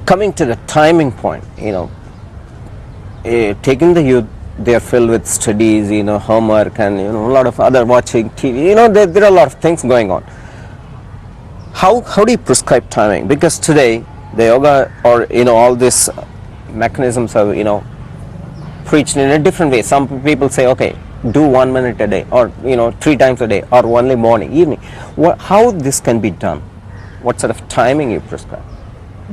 coming to the timing point, taking the youth, they are filled with studies, homework, and a lot of other watching TV. There are a lot of things going on. How do you prescribe timing? Because today the yoga or all these mechanisms are preached in a different way. Some people say, okay, do 1 minute a day, or 3 times a day, or only morning, evening. How this can be done? What sort of timing you prescribe?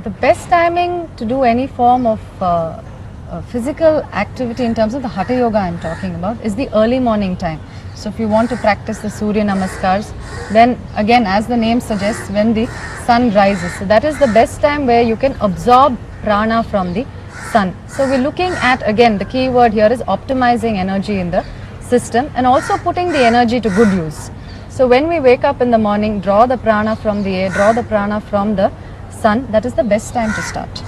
The best timing to do any form of physical activity in terms of the Hatha Yoga I'm talking about is the early morning time. So if you want to practice the Surya Namaskars, then again, as the name suggests, when the sun rises. So that is the best time where you can absorb prana from the sun. So we're looking at, again, the key word here is optimizing energy in the system and also putting the energy to good use. So when we wake up in the morning, draw the prana from the air, draw the prana from the sun, that is the best time to start.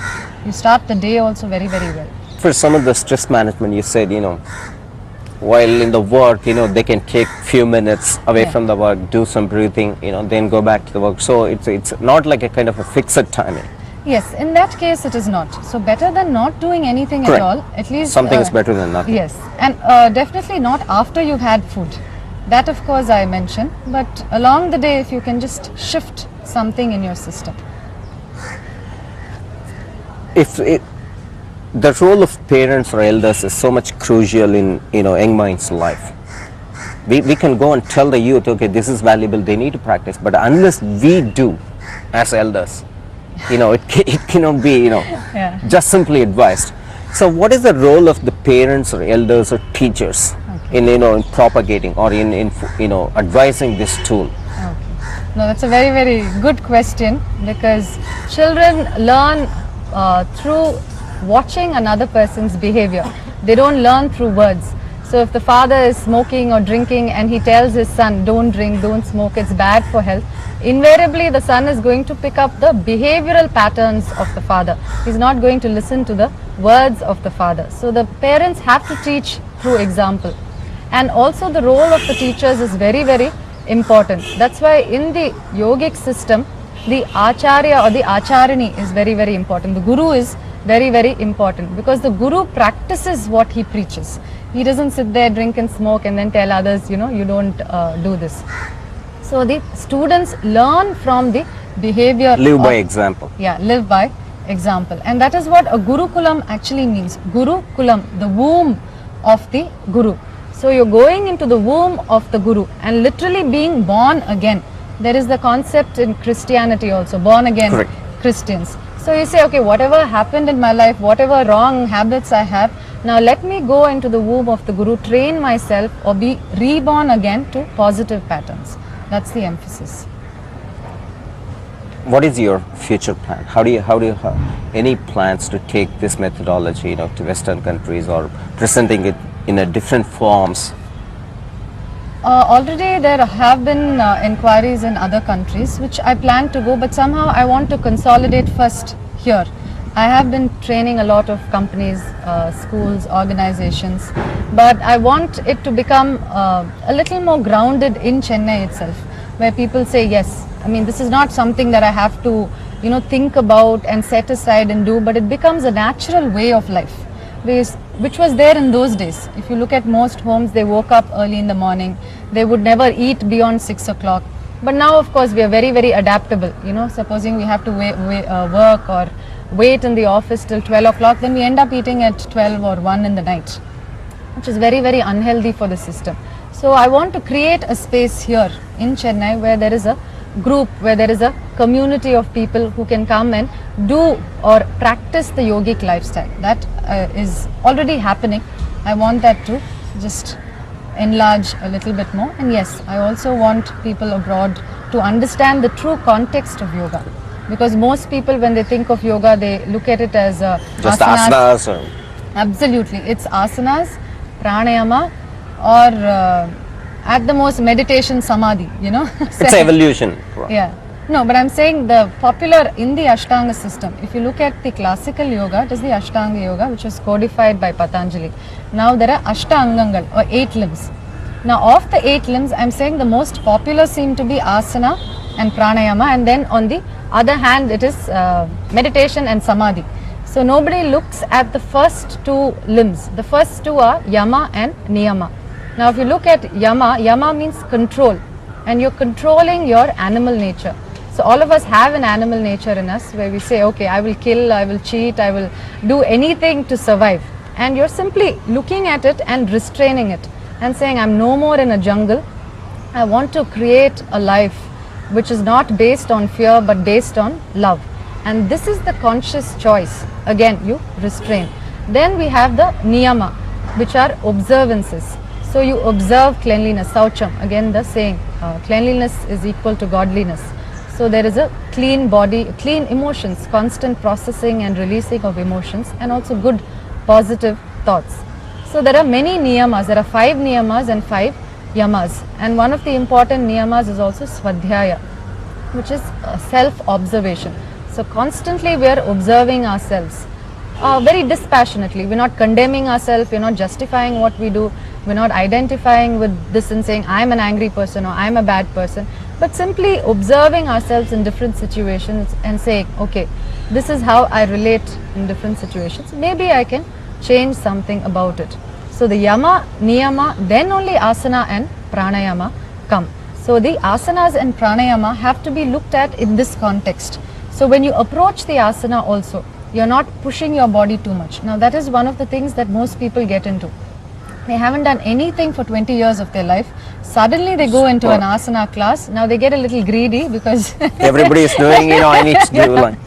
You start the day also very, very well. For some of the stress management, you said, while in the work, they can take few minutes away from the work, do some breathing, then go back to the work. So it's not like a kind of a fixed timing. Yes, in that case it is not. So better than not doing anything Correct. at all. At least something is better than nothing. Yes, and definitely not after you've had food. That of course I mentioned, but along the day if you can just shift something in your system. The role of parents or elders is so much crucial in young minds' life. We can go and tell the youth, okay, this is valuable, they need to practice, but unless we do as elders, it cannot be just simply advised. So what is the role of the parents or elders or teachers in propagating or in advising this tool? Okay. No, that's a very, very good question, because children learn through watching another person's behavior. They don't learn through words. So if the father is smoking or drinking and he tells his son, don't drink, don't smoke, it's bad for health, invariably the son is going to pick up the behavioral patterns of the father. He's not going to listen to the words of the father. So the parents have to teach through example. And also the role of the teachers is very, very important. That's why in the yogic system, the acharya or the acharini is very, very important. The guru is very, very important, because the guru practices what he preaches. He doesn't sit there, drink and smoke and then tell others, you don't do this. So the students learn from the behavior. Live by example. Yeah, live by example. And that is what a gurukulam actually means. Gurukulam, the womb of the guru. So you're going into the womb of the guru and literally being born again. There is the concept in Christianity also, born again. Correct. Christians. So you say, okay, whatever happened in my life, whatever wrong habits I have, now let me go into the womb of the guru, train myself or be reborn again to positive patterns. That's the emphasis. What is your future plan? How do you have any plans to take this methodology to Western countries or presenting it in a different forms? Already there have been inquiries in other countries which I plan to go, but somehow I want to consolidate first here. I have been training a lot of companies, schools, organizations, but I want it to become a little more grounded in Chennai itself, where people say, yes, I mean, this is not something that I have to, think about and set aside and do, but it becomes a natural way of life, which was there in those days. If you look at most homes, they woke up early in the morning, they would never eat beyond 6 o'clock. But now, of course, we are very, very adaptable. Supposing we have to work or wait in the office till 12 o'clock, then we end up eating at 12 or 1 in the night, which is very, very unhealthy for the system. So I want to create a space here in Chennai where there is a group, where there is a community of people who can come and do or practice the yogic lifestyle. That is already happening. I want that to just enlarge a little bit more. And yes, I also want people abroad to understand the true context of yoga, because most people, when they think of yoga, they look at it as just asanas. Or absolutely, it's asanas, pranayama, or at the most meditation, samadhi. It's evolution. Yeah. No, but I'm saying the popular in the Ashtanga system, if you look at the classical yoga, it is the Ashtanga yoga which was codified by Patanjali. Now there are Ashtangangal or 8 limbs. Now of the 8 limbs, I'm saying the most popular seem to be asana, and pranayama, and then on the other hand it is meditation and samadhi. So nobody looks at the first two limbs. The first two are yama and niyama. Now if you look at yama, yama means control, and you're controlling your animal nature. So all of us have an animal nature in us where we say, okay, I will kill, I will cheat, I will do anything to survive. And you're simply looking at it and restraining it and saying, I'm no more in a jungle. I want to create a life which is not based on fear but based on love. And this is the conscious choice. Again, you restrain. Then we have the niyama, which are observances. So you observe cleanliness, saucham, again the saying, cleanliness is equal to godliness. So there is a clean body, clean emotions, constant processing and releasing of emotions, and also good positive thoughts. So there are many niyamas. There are 5 niyamas and 5 yamas. And one of the important niyamas is also swadhyaya, which is self-observation. So constantly we are observing ourselves very dispassionately. We're not condemning ourselves, we're not justifying what we do, we're not identifying with this and saying I'm an angry person or I'm a bad person, but simply observing ourselves in different situations and saying, okay, this is how I relate in different situations. Maybe I can change something about it. So the yama, niyama, then only asana and pranayama come. So the asanas and pranayama have to be looked at in this context. So when you approach the asana also, you're not pushing your body too much. Now that is one of the things that most people get into. They haven't done anything for 20 years of their life. Suddenly they go into an asana class. Now they get a little greedy because everybody is doing, I need to do like.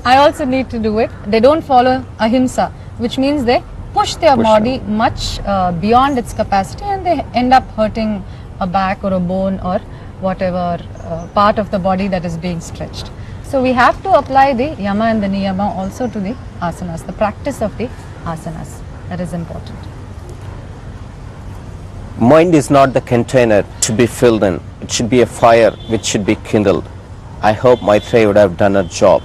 I also need to do it. They don't follow ahimsa, which means they push their body much beyond its capacity, and they end up hurting a back or a bone or whatever part of the body that is being stretched. So we have to apply the yama and the niyama also to the asanas, the practice of the asanas. That is important. Mind is not the container to be filled in. It should be a fire which should be kindled. I hope Maitreyi would have done a job.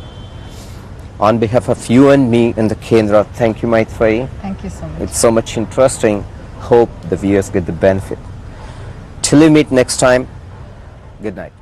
On behalf of you and me in the Kendra, thank you, Maitreyi. Thank you so much. It's so much interesting. Hope the viewers get the benefit. Till we meet next time, good night.